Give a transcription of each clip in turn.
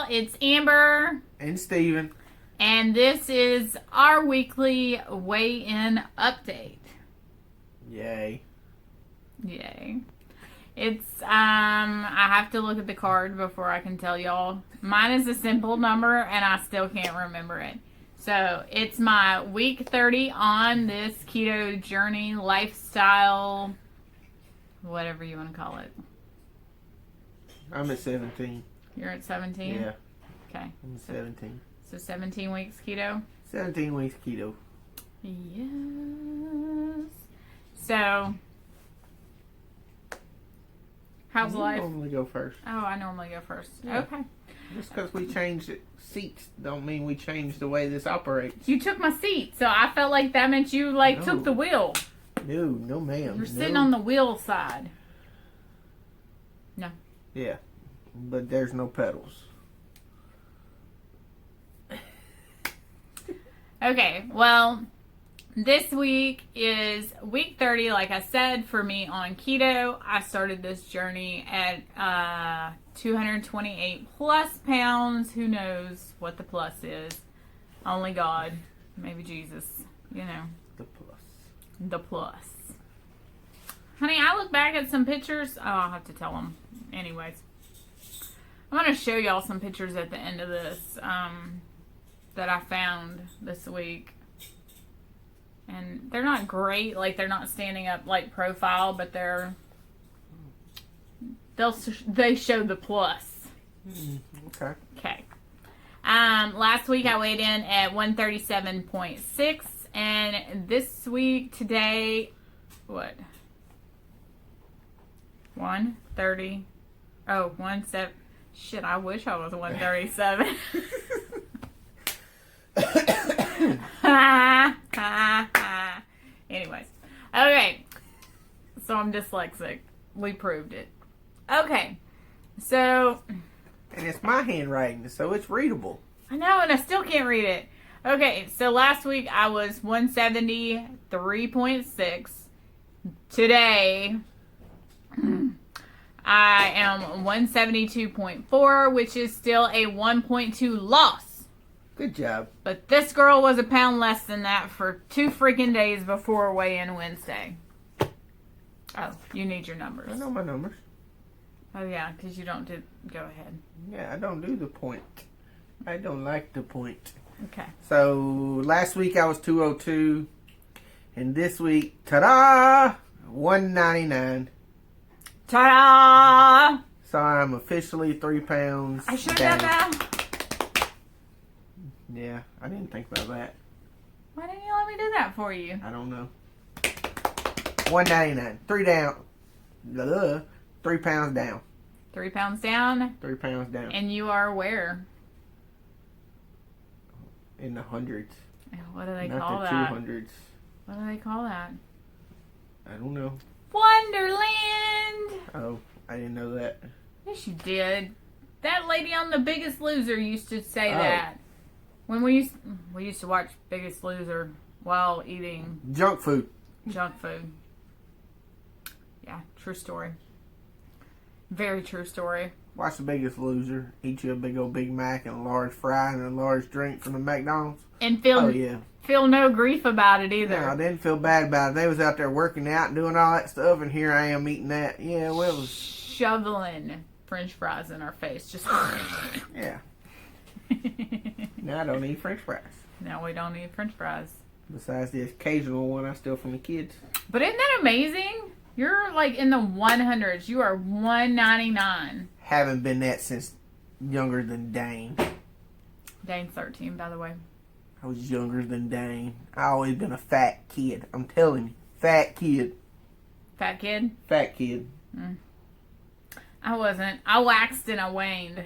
It's Amber. And Steven. And this is our weekly weigh-in update. Yay. Yay. It's, I have to look at the card before I can tell y'all. Mine is a simple number, and I still can't remember it. So, it's my week 30 on this keto journey, lifestyle, whatever you want to call it. I'm at 17. You're at 17? Yeah. Okay. I'm at 17. So 17 weeks keto? 17 weeks keto. Yes. So, how's life? You normally go first. Oh, I normally go first. Yeah. Okay. Just because we changed seats don't mean we changed the way this operates. You took my seat, so I felt like that meant you, took the wheel. No, ma'am. You're sitting on the wheel side. No. Yeah. But there's no pedals. Okay, well, this week is week 30, like I said, for me on keto. I started this journey at 228 plus pounds. Who knows what the plus is? Only God. Maybe Jesus. You know. The plus. The plus. Honey, I look back at some pictures. Oh, I'll have to tell them. Anyways. I'm going to show y'all some pictures at the end of this that I found this week. And they're not great. Like, they're not standing up like profile, but they show the plus. Okay. Okay. Last week I weighed in at 137.6. And this week, today, what? 130. Oh, 17. Shit, I wish I was 137. Anyways. Okay. So I'm dyslexic. We proved it. Okay. So. And it's my handwriting, so it's readable. I know, and I still can't read it. Okay, so last week I was 173.6. Today, I am 172.4, which is still a 1.2 loss. Good job. But this girl was a pound less than that for 2 freaking days before weigh-in Wednesday. Oh, you need your numbers. I know my numbers. Oh, yeah, because you don't do... Go ahead. Yeah, I don't do the point. I don't like the point. Okay. So, last week I was 202. And this week, ta-da! 199. Ta-da! So I'm officially 3 pounds I should down. have that. Yeah, I didn't think about that. Why didn't you let me do that for you? I don't know. 199. 3 down. 3 pounds down. 3 pounds down. 3 pounds down. And you are where? In the hundreds. What do they Not call the that? 200s. What do they call that? I don't know. Wonderland! Oh, I didn't know that. Yes, you did. That lady on The Biggest Loser used to say Oh. that. When we used to watch Biggest Loser while eating Junk food. junk food. Yeah, true story. Very true story. Watch The Biggest Loser. Eat you a big old Big Mac and a large fry and a large drink from the McDonald's. And Oh, yeah. feel no grief about it either. No, I didn't feel bad about it. They was out there working out and doing all that stuff, and here I am eating that. Yeah, well, it was... Shoveling French fries in our face. Just... Yeah. Now I don't eat French fries. Now we don't eat French fries. Besides the occasional one I steal from the kids. But isn't that amazing? You're like in the 100s. You are 199. Haven't been that since younger than Dane. Dane's 13, by the way. I was younger than Dane. I always been a fat kid. I'm telling you. Fat kid. Fat kid? Fat kid. I wasn't. I waxed and I waned.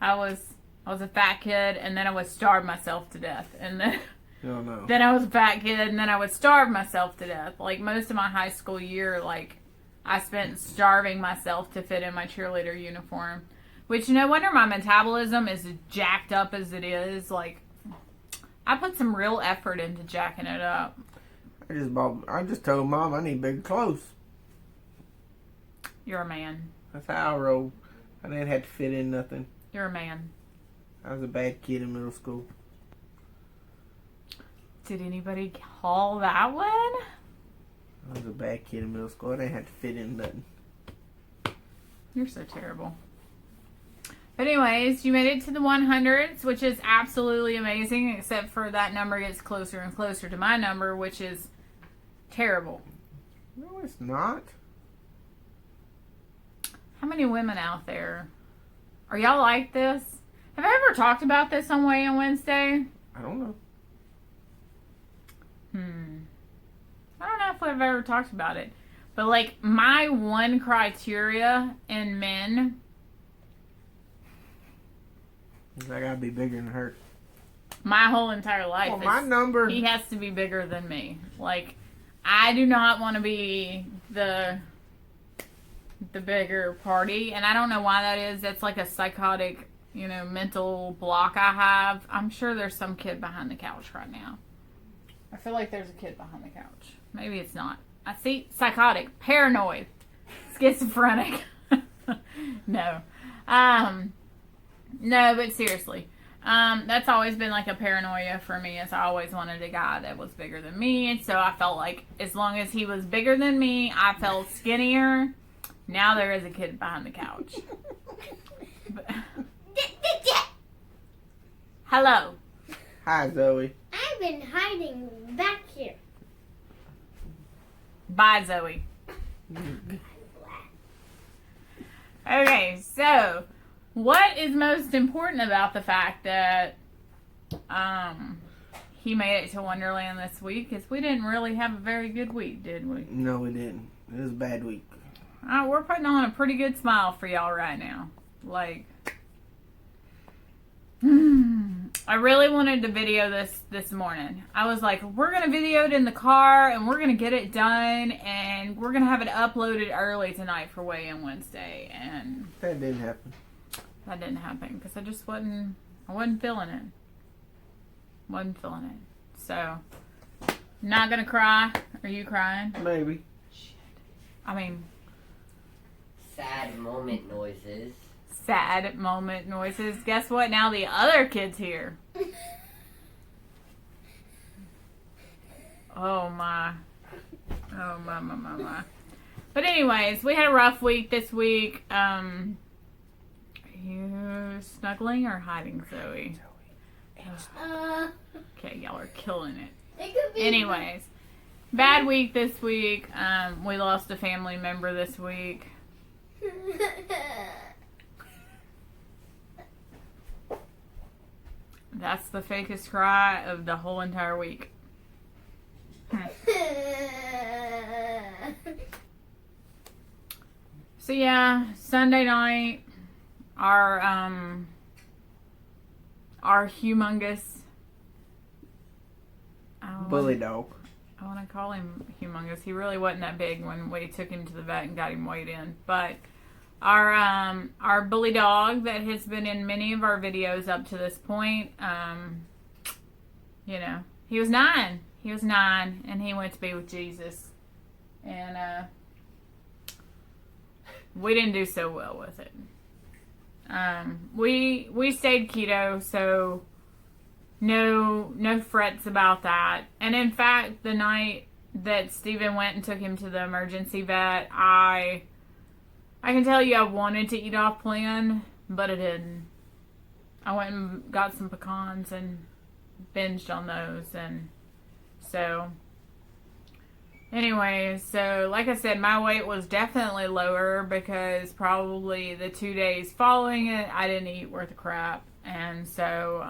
I was a fat kid, and then I would starve myself to death. And then... No, no. Then I was a fat kid, and then I would starve myself to death. Like, most of my high school year, I spent starving myself to fit in my cheerleader uniform. Which, no wonder my metabolism is jacked up as it is. Like, I put some real effort into jacking it up. I just told Mom I need bigger clothes. You're a man. That's how I roll. I didn't have to fit in nothing. You're a man. I was a bad kid in middle school. Did anybody call that one? I was a bad kid in middle school. I didn't have to fit in nothing. You're so terrible. But anyways, you made it to the 100s, which is absolutely amazing, except for that number gets closer and closer to my number, which is terrible. No, it's not. How many women out there? Are y'all like this? Have I ever talked about this on Weigh In Wednesday? I don't know. I don't know if we've ever talked about it. But, like, my one criteria in men... I gotta be bigger than her. My whole entire life Well, my number... He has to be bigger than me. Like, I do not want to be the bigger party. And I don't know why that is. That's like a psychotic, mental block I have. I'm sure there's some kid behind the couch right now. I feel like there's a kid behind the couch. Maybe it's not. I see psychotic, paranoid, schizophrenic. No. No, but seriously. That's always been like a paranoia for me, is I always wanted a guy that was bigger than me. And so I felt like as long as he was bigger than me, I felt skinnier. Now there is a kid behind the couch. But, hello. Hi, Zoe. I've been hiding back here. Bye, Zoe. Okay, so what is most important about the fact that he made it to Wonderland this week is we didn't really have a very good week, did we? No, we didn't. It was a bad week. We're putting on a pretty good smile for y'all right now. Like, I really wanted to video this morning. I was like, we're going to video it in the car, and we're going to get it done, and we're going to have it uploaded early tonight for Weigh In Wednesday. And That didn't happen. that didn't happen because I just wasn't feeling it. Wasn't feeling it. So, not going to cry. Are you crying? Maybe. I mean, Sad moment noises. sad moment noises. Guess what? Now the other kid's here. Oh my. Oh my. But anyways, we had a rough week this week. You snuggling or hiding, Zoe? Okay, y'all are killing it. It could be. Anyways, bad week this week. We lost a family member this week. That's the fakest cry of the whole entire week. So yeah, Sunday night, our humongous Bully dog. I want to call him humongous. He really wasn't that big when we took him to the vet and got him weighed in. But our bully dog that has been in many of our videos up to this point, he was 9. He was 9, and he went to be with Jesus. And we didn't do so well with it. We stayed keto, so no frets about that. And in fact, the night that Steven went and took him to the emergency vet, I can tell you I wanted to eat off plan, but I didn't. I went and got some pecans and binged on those. And so, anyway, so like I said, my weight was definitely lower because probably the 2 days following it, I didn't eat worth a crap. And so,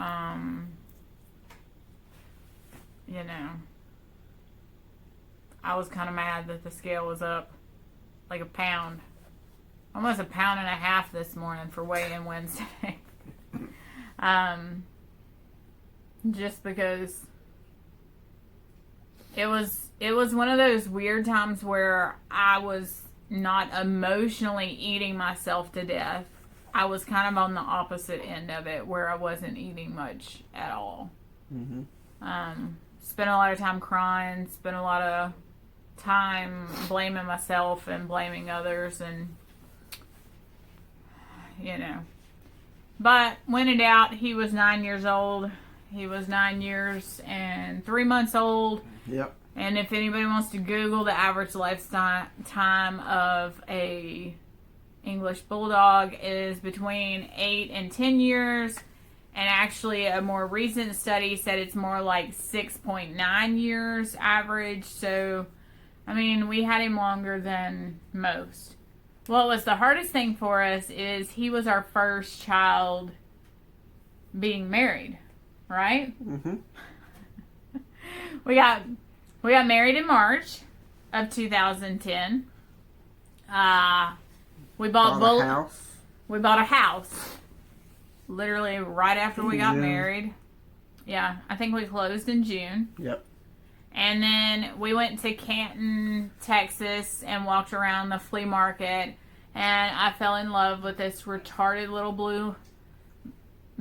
I was kind of mad that the scale was up like a pound. Almost a pound and a half this morning for Weigh In Wednesday. Just because it was one of those weird times where I was not emotionally eating myself to death. I was kind of on the opposite end of it where I wasn't eating much at all. Mm-hmm. Spent a lot of time crying, spent a lot of time blaming myself and blaming others, and But when in doubt, he was 9 years old. He was 9 years and 3 months old. Yep. And if anybody wants to Google the average lifetime of a English Bulldog is between 8 and 10 years. And actually, a more recent study said it's more like 6.9 years average. So, I mean, we had him longer than most. What was the hardest thing for us is he was our first child being married, right? Mm-hmm. We got married in March of 2010. We bought a house. We bought a house. Literally right after we got married. Yeah, I think we closed in June. Yep. And then we went to Canton, Texas, and walked around the flea market. And I fell in love with this retarded little blue,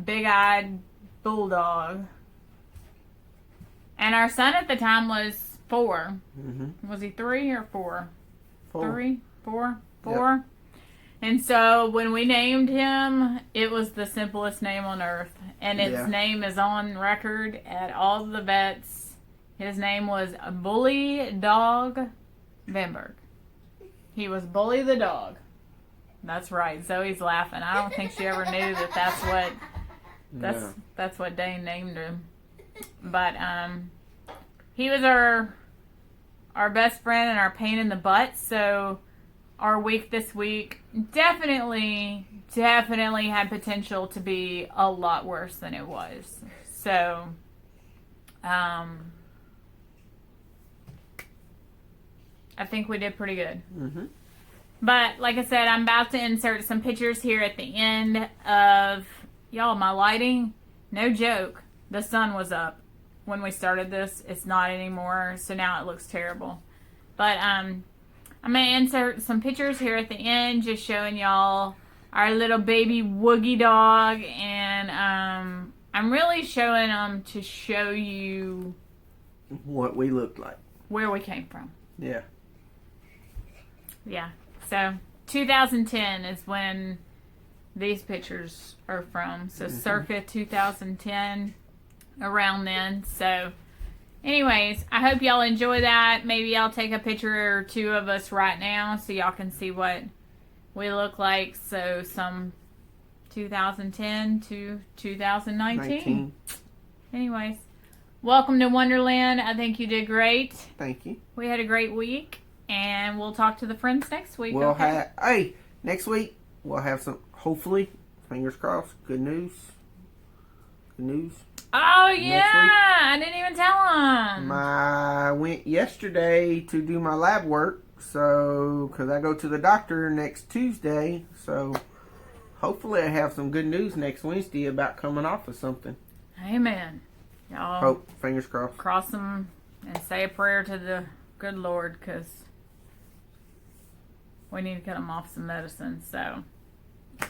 big-eyed bulldog. And our son at the time was 4. Mm-hmm. Was he 3 or 4? 4. 3, 4, 4. Yep. And so when we named him, it was the simplest name on earth. And its name is on record at all the vets. His name was Bully Dog Bamberg. He was Bully the dog. That's right. Zoe's laughing. I don't think she ever knew that that's what Dane named him. But he was our best friend and our pain in the butt. So our week this week definitely had potential to be a lot worse than it was. So, I think we did pretty good. Mm-hmm. But like I said, I'm about to insert some pictures here at the end of, y'all, my lighting, no joke, the sun was up when we started this. It's not anymore, so now it looks terrible. But I'm going to insert some pictures here at the end, just showing y'all our little baby Woogie dog. And I'm really showing them to show you what we looked like. Where we came from. Yeah. Yeah. So 2010 is when these pictures are from. So circa 2010, around then. So anyways, I hope y'all enjoy that. Maybe I'll take a picture or two of us right now so y'all can see what we look like. So some 2010 to 2019. Anyways, welcome to Wonderland. I think you did great. Thank you. We had a great week, and we'll talk to the friends next week. We'll have next week we'll have some, hopefully, fingers crossed, good news. Good news. Oh yeah, I didn't even tell him. I went yesterday to do my lab work, so because I go to the doctor next Tuesday, so hopefully I have some good news next Wednesday about coming off of something. Amen. Y'all hope, fingers crossed. Cross them and say a prayer to the good Lord, because we need to cut him off some medicine. So,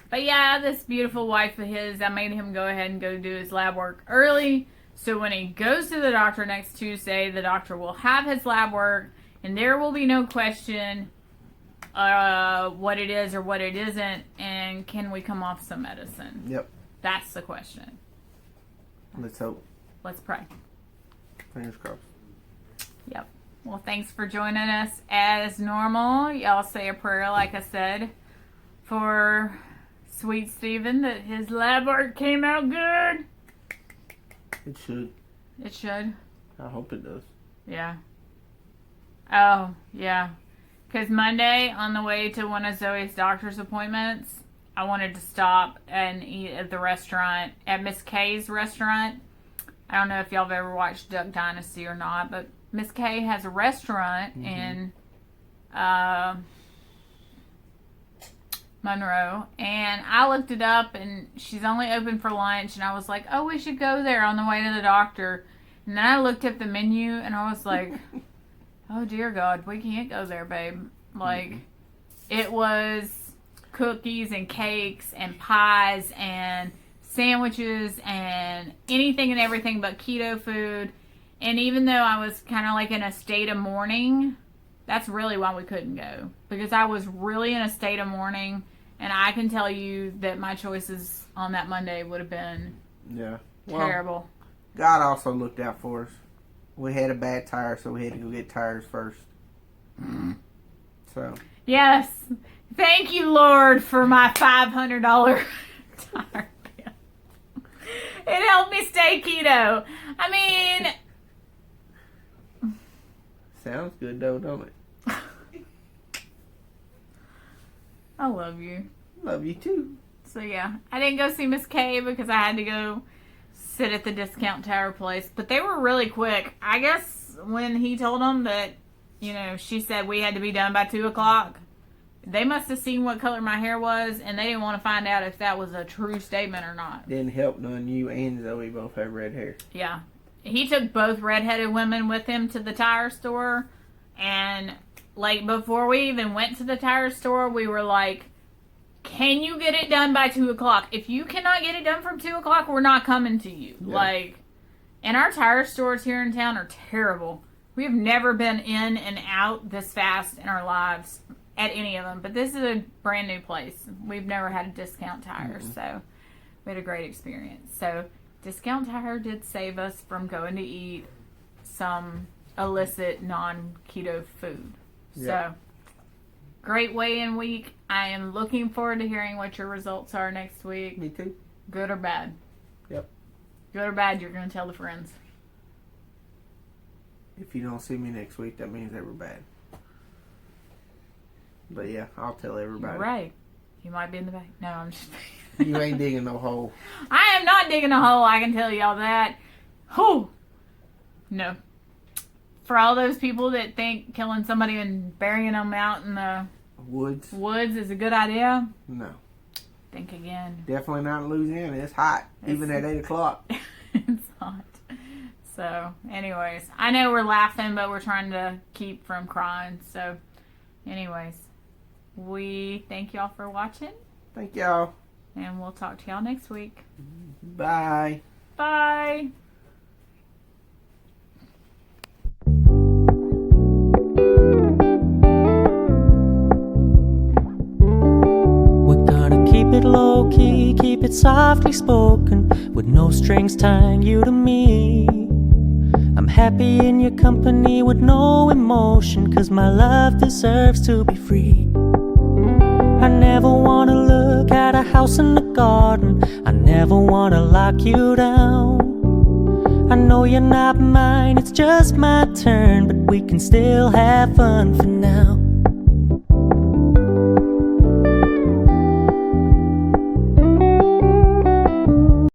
but yeah, this beautiful wife of his, I made him go ahead and go do his lab work early. So when he goes to the doctor next Tuesday, the doctor will have his lab work, and there will be no question what it is or what it isn't, and can we come off some medicine? Yep. That's the question. Let's hope. Let's pray. Fingers crossed. Yep. Well, thanks for joining us as normal. Y'all say a prayer, like I said, for Sweet Steven, that his lab work came out good. It should. It should. I hope it does. Yeah. Oh, yeah. Because Monday, on the way to one of Zoe's doctor's appointments, I wanted to stop and eat at the restaurant, at Miss Kay's restaurant. I don't know if y'all have ever watched Duck Dynasty or not, but Miss Kay has a restaurant in Monroe, and I looked it up, and she's only open for lunch, and I was like, oh, we should go there on the way to the doctor. And then I looked at the menu, and I was like, oh, dear God, we can't go there, babe. Like, it was cookies and cakes and pies and sandwiches and anything and everything but keto food. And even though I was kind of like in a state of mourning, that's really why we couldn't go. Because I was really in a state of mourning, And I can tell you that my choices on that Monday would have been Yeah. Well, terrible. God also looked out for us. We had a bad tire, so we had to go get tires first. So. Yes. Thank you, Lord, for my $500 tire bill. It helped me stay keto. I mean... Sounds good, though, don't it? I love you. Love you, too. So, yeah. I didn't go see Miss K because I had to go sit at the discount tire place. But they were really quick. I guess when he told them that, you know, she said we had to be done by 2 o'clock, they must have seen what color my hair was, and they didn't want to find out if that was a true statement or not. Didn't help none. You and Zoe both have red hair. Yeah. He took both redheaded women with him to the tire store, and like before we even went to the tire store, we were like, can you get it done by 2 o'clock? If you cannot get it done from 2 o'clock, we're not coming to you. Yeah. Like, and our tire stores here in town are terrible. We have never been in and out this fast in our lives at any of them. But this is a brand new place. We've never had a discount tire, so we had a great experience. So discount tire did save us from going to eat some illicit non-keto food. Yeah. So great weigh-in week. I am looking forward to hearing what your results are next week. Me too. Good or bad? Yep. Good or bad, you're going to tell the friends. If you don't see me next week, that means they were bad. But yeah, I'll tell everybody. You're right. You might be in the back. No, I'm just... You ain't digging no hole. I am not digging a hole, I can tell y'all that. Whew. No. For all those people that think killing somebody and burying them out in the Woods? woods is a good idea, No. think again. Definitely not in Louisiana. It's hot. Even at 8 o'clock. It's hot. So, anyways, I know we're laughing, but we're trying to keep from crying. So, anyways, we thank y'all for watching, Thank y'all. and we'll talk to y'all next week. Bye. Bye. We're gonna keep it low key, keep it softly spoken, with no strings tying you to me. I'm happy in your company with no emotion, 'cause my love deserves to be free. I never wanna look at a house in the garden, I never wanna lock you down. I know you're not mine, it's just my turn, but we can still have fun for now.